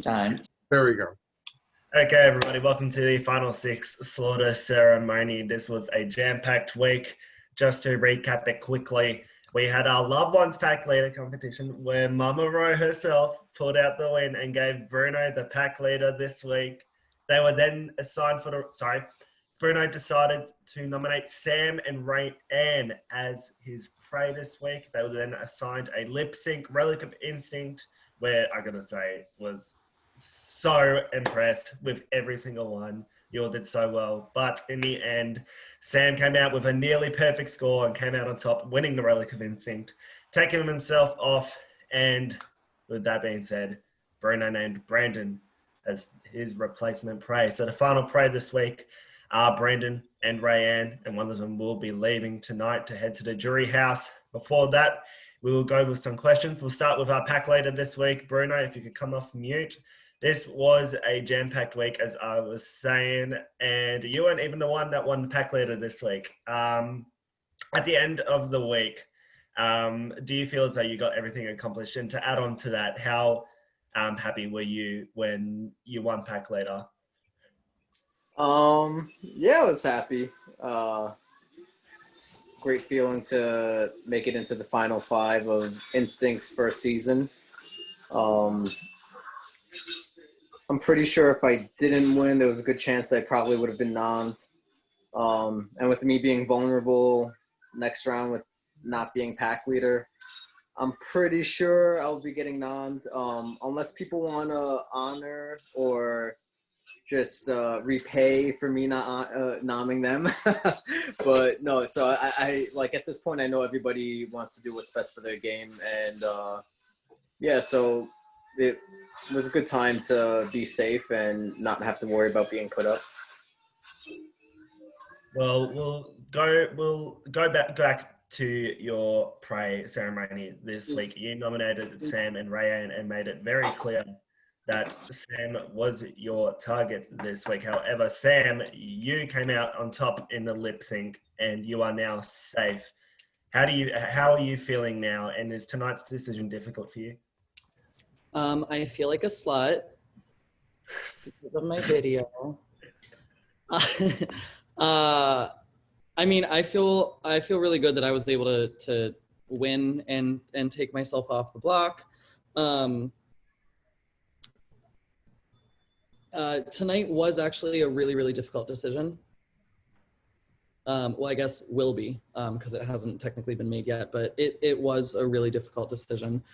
time. There we go. Okay, everybody, welcome to the Final Six Slaughter Ceremony. This was a jam-packed week. Just to recap it quickly, we had our Loved Ones Pack Leader competition where Mama Ro herself pulled out the win and gave Bruno the pack leader this week. They were then assigned Bruno decided to nominate Sam and Rae Ann as his prey this week. They were then assigned a lip sync Relic of Instinct, where I gotta say was so impressed with every single one. You all did so well. But in the end, Sam came out with a nearly perfect score and came out on top, winning the Relic of Instinct, taking himself off. And with that being said, Bruno named Brandan as his replacement prey. So the final prey this week are Brandan and Rae Ann, and one of them will be leaving tonight to head to the jury house. Before that, we will go with some questions. We'll start with our pack leader this week. Bruno, if you could come off mute. This was a jam-packed week, as I was saying, and you weren't even the one that won pack leader this week. At the end of the week, do you feel as though you got everything accomplished? And to add on to that, how happy were you when you won pack leader? Yeah, I was happy. It's a great feeling to make it into the final five of Instinct's first season. I'm pretty sure if I didn't win, there was a good chance that I probably would have been nommed. And with me being vulnerable next round with not being pack leader, I'm pretty sure I'll be getting nommed. Unless people want to honor or just repay for me not nomming them. But no, so I like at this point, I know everybody wants to do what's best for their game. And yeah, so it was a good time to be safe and not have to worry about being put up. Well, we'll go back to your prey ceremony this week. You nominated Sam and Rae Ann and made it very clear that Sam was your target this week. However, Sam, you came out on top in the lip sync and you are now safe. How are you feeling now? And is tonight's decision difficult for you? I feel like a slut because of my video. I mean, I feel really good that I was able to win and take myself off the block. Tonight was actually a really, really difficult decision. Well, I guess will be because it hasn't technically been made yet, but it was a really difficult decision.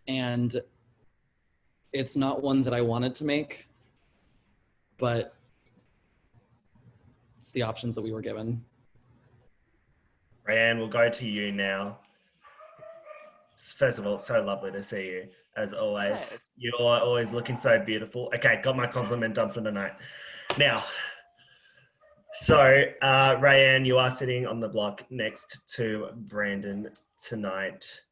And it's not one that I wanted to make, but it's the options that we were given. Rae Ann, we'll go to you now. First of all, it's so lovely to see you, as always. Yes. You're always looking so beautiful. Okay, got my compliment done for the night. Now, so Rae Ann, you are sitting on the block next to Brandan tonight.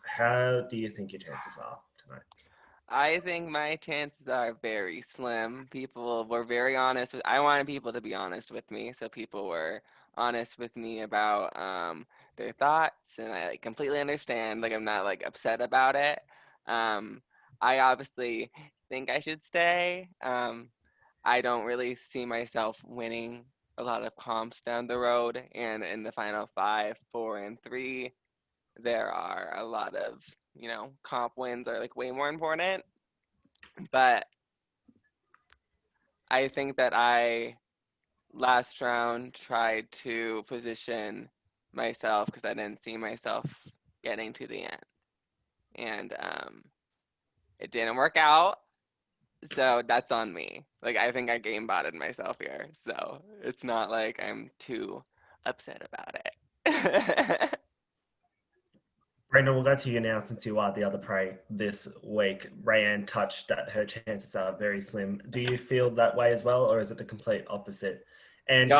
How do you think your chances are tonight? I think my chances are very slim. People were very honest. I wanted people to be honest with me, so people were honest with me about their thoughts, and I completely understand. I'm not upset about it. I obviously think I should stay. I don't really see myself winning a lot of comps down the road, and in the final 5, 4, and 3. There are a lot of, comp wins are way more important. But I think that I last round tried to position myself because I didn't see myself getting to the end. And it didn't work out. So that's on me. I think I game botted myself here. So it's not like I'm too upset about it. Brandan, we'll go to you now since you are the other prey this week. Rae Ann touched that her chances are very slim. Do you feel that way as well, or is it the complete opposite? And she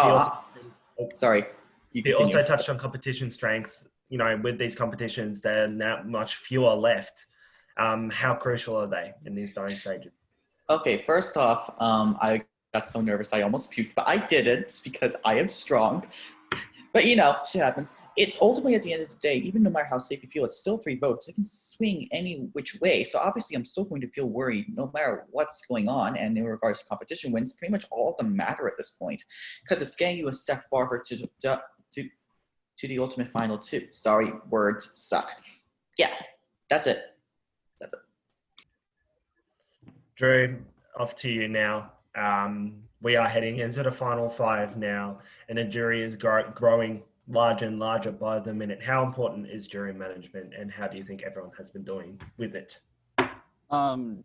also touched on competition strength. With these competitions, there are now much fewer left. How crucial are they in these dying stages? Okay, first off, I got so nervous I almost puked, but I didn't because I am strong. But shit happens. It's ultimately at the end of the day, even no matter how safe you feel, it's still 3 votes. It can swing any which way. So obviously, I'm still going to feel worried no matter what's going on. And in regards to competition wins, pretty much all of them matter at this point, because it's getting you a step farther to the ultimate final two. Sorry, words suck. Yeah, that's it. That's it. Drew, off to you now. We are heading into the final 5 now, and the jury is growing larger and larger by the minute. How important is jury management, and how do you think everyone has been doing with it?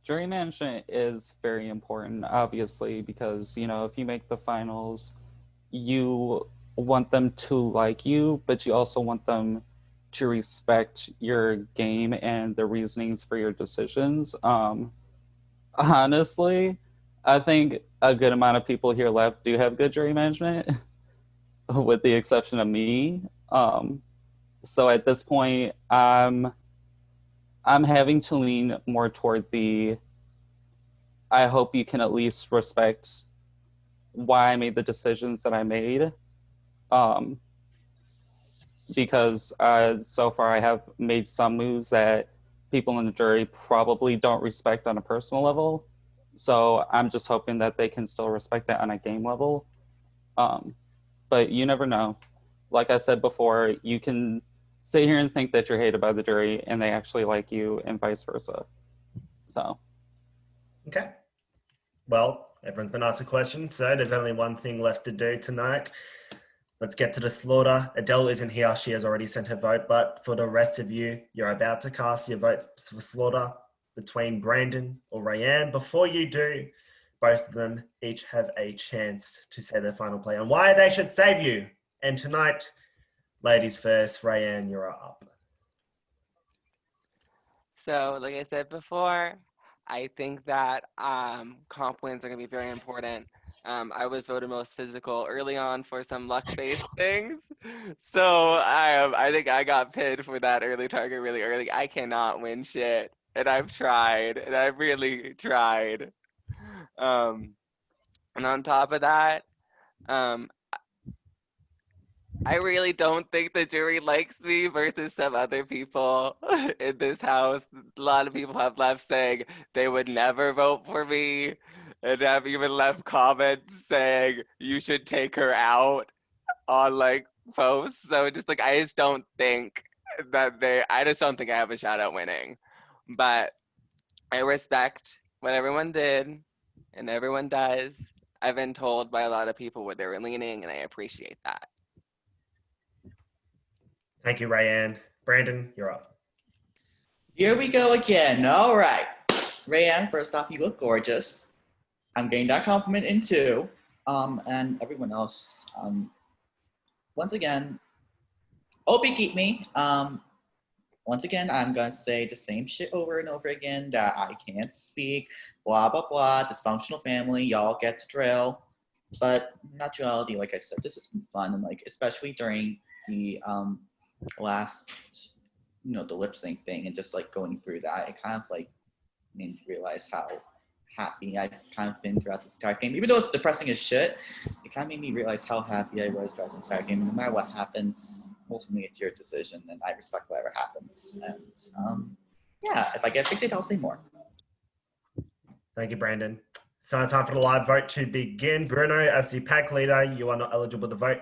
Jury management is very important, obviously, because, if you make the finals, you want them to like you, but you also want them to respect your game and the reasonings for your decisions. Honestly, I think a good amount of people here left do have good jury management, with the exception of me. So at this point, I'm having to lean more toward I hope you can at least respect why I made the decisions that I made. Because so far I have made some moves that people in the jury probably don't respect on a personal level. So I'm just hoping that they can still respect that on a game level. But you never know. Like I said before, you can sit here and think that you're hated by the jury and they actually like you, and vice versa. So. Okay. Well, everyone's been asked a question, so there's only one thing left to do tonight. Let's get to the slaughter. Adele isn't here. She has already sent her vote. But for the rest of you, you're about to cast your votes for slaughter between Brandan or Rae Ann. Before you do, both of them each have a chance to say their final play on why they should save you. And tonight, ladies first, Rae Ann, you're up. So, like I said before, I think that comp wins are going to be very important. I was voted most physical early on for some luck-based things. So I think I got pinned for that early target really early. I cannot win shit. And I've tried. And I've really tried. And on top of that, I really don't think the jury likes me versus some other people in this house. A lot of people have left saying they would never vote for me, and have even left comments saying you should take her out on posts. So just I just don't think I just don't think I have a shot at winning. But I respect what everyone did and everyone does. I've been told by a lot of people where they were leaning, and I appreciate that. Thank you, Rae Ann. Brandan, you're up. Here we go again. All right. Rae Ann, first off, you look gorgeous. I'm getting that compliment in too. And everyone else, once again, hope you keep me. Once again, I'm going to say the same shit over and over again, that I can't speak, blah, blah, blah, dysfunctional family, y'all get the drill. But in actuality, like I said, this has been fun. And especially during the last, the lip sync thing, and just going through that, it kind of made me realize how happy I've kind of been throughout this entire game. Even though it's depressing as shit, it kind of made me realize how happy I was throughout this entire game. No matter what happens, ultimately it's your decision, and I respect whatever happens. And yeah, if I get evicted, I'll say more. Thank you, Brandan. So time for the live vote to begin. Bruno, as the pack leader, you are not eligible to vote.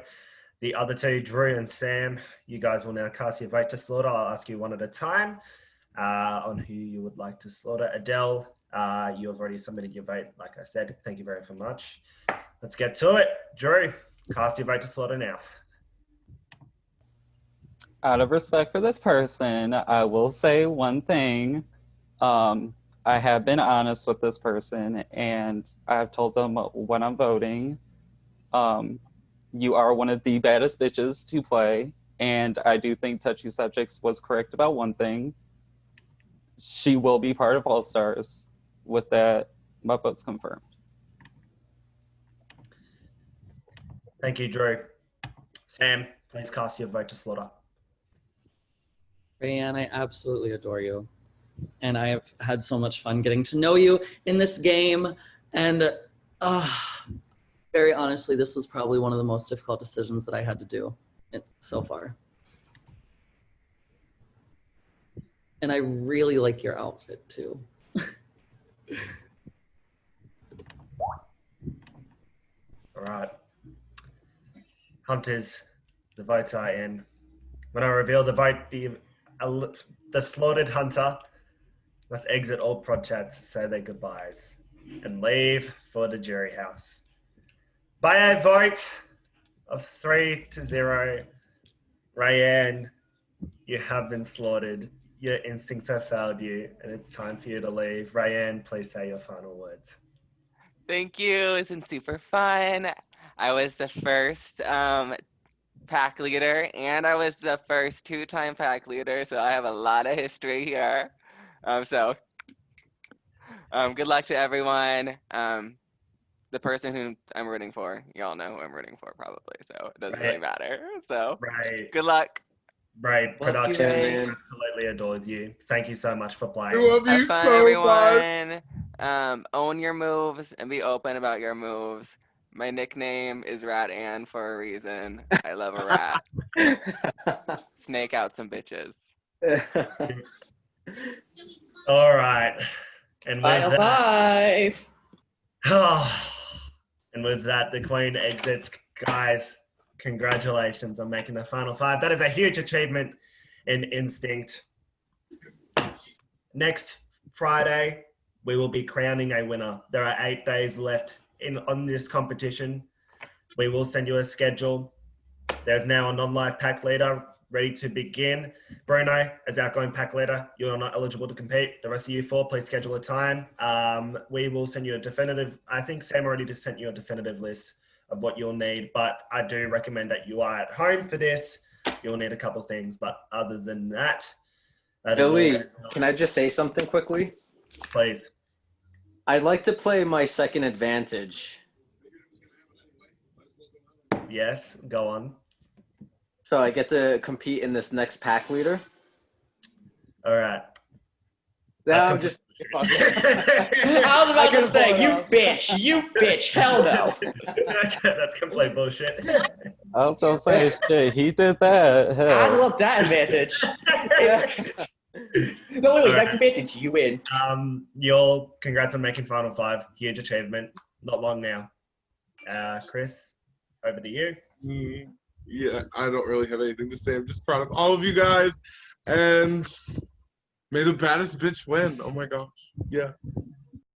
The other two, Drew and Sam, you guys will now cast your vote to slaughter. I'll ask you one at a time on who you would like to slaughter. Adele, you have already submitted your vote, like I said. Thank you very much. Let's get to it. Drew, cast your vote to slaughter now. Out of respect for this person, I will say one thing. I have been honest with this person, and I've told them when I'm voting. You are one of the baddest bitches to play, and I do think Touchy Subjects was correct about one thing. She will be part of All Stars. With that, my vote's confirmed. Thank you, Drew. Sam, please cast your vote to slaughter. Rae Ann, I absolutely adore you. And I have had so much fun getting to know you in this game. And very honestly, this was probably one of the most difficult decisions that I had to do so far. And I really like your outfit too. All right. Hunters, the votes are in. When I reveal the vote, the slaughtered hunter must exit all prod chats, say their goodbyes, and leave for the jury house. By a vote of 3-0, Rae Ann, you have been slaughtered. Your instincts have failed you, and it's time for you to leave. Rae Ann, please say your final words. Thank you. It's been super fun. I was the first pack leader, and I was the first 2-time pack leader, so I have a lot of history here. Good luck to everyone. The person who I'm rooting for, y'all know who I'm rooting for probably, so it doesn't really matter. So good luck. Rae, Love you, production Rae. absolutely adores you. Thank you so much for I playing. love you Have fun, so everyone. Own your moves and be open about your moves. My nickname is Rae Ann for a reason. I love a rat. Snake out some bitches. All right. And with Final that, 5. and with that, the Queen exits. Guys, congratulations on making the final 5. That is a huge achievement in Instinct. Next Friday, we will be crowning a winner. There are 8 days left on this competition. We will send you a schedule. There's now a non-live pack leader ready to begin. Bruno, as outgoing pack leader, you are not eligible to compete. The rest of you 4, please schedule a time. We will send you a definitive, I think Sam already just sent you a definitive list of what you'll need, but I do recommend that you are at home for this. You'll need a couple things, but other than that, Billy, can I just say something quickly? Please. I'd like to play my second advantage. Yes, go on. So I get to compete in this next pack leader. All right. No, I'm just. I was about to say, you bitch, hell no. That's complete bullshit. I was gonna say, shit, he did that. Hell. I love that advantage. No, wait, next advantage, you win. Congrats on making Final 5. Huge achievement. Not long now. Chris, over to you. Yeah, I don't really have anything to say. I'm just proud of all of you guys, and may the baddest bitch win. Oh my gosh. Yeah.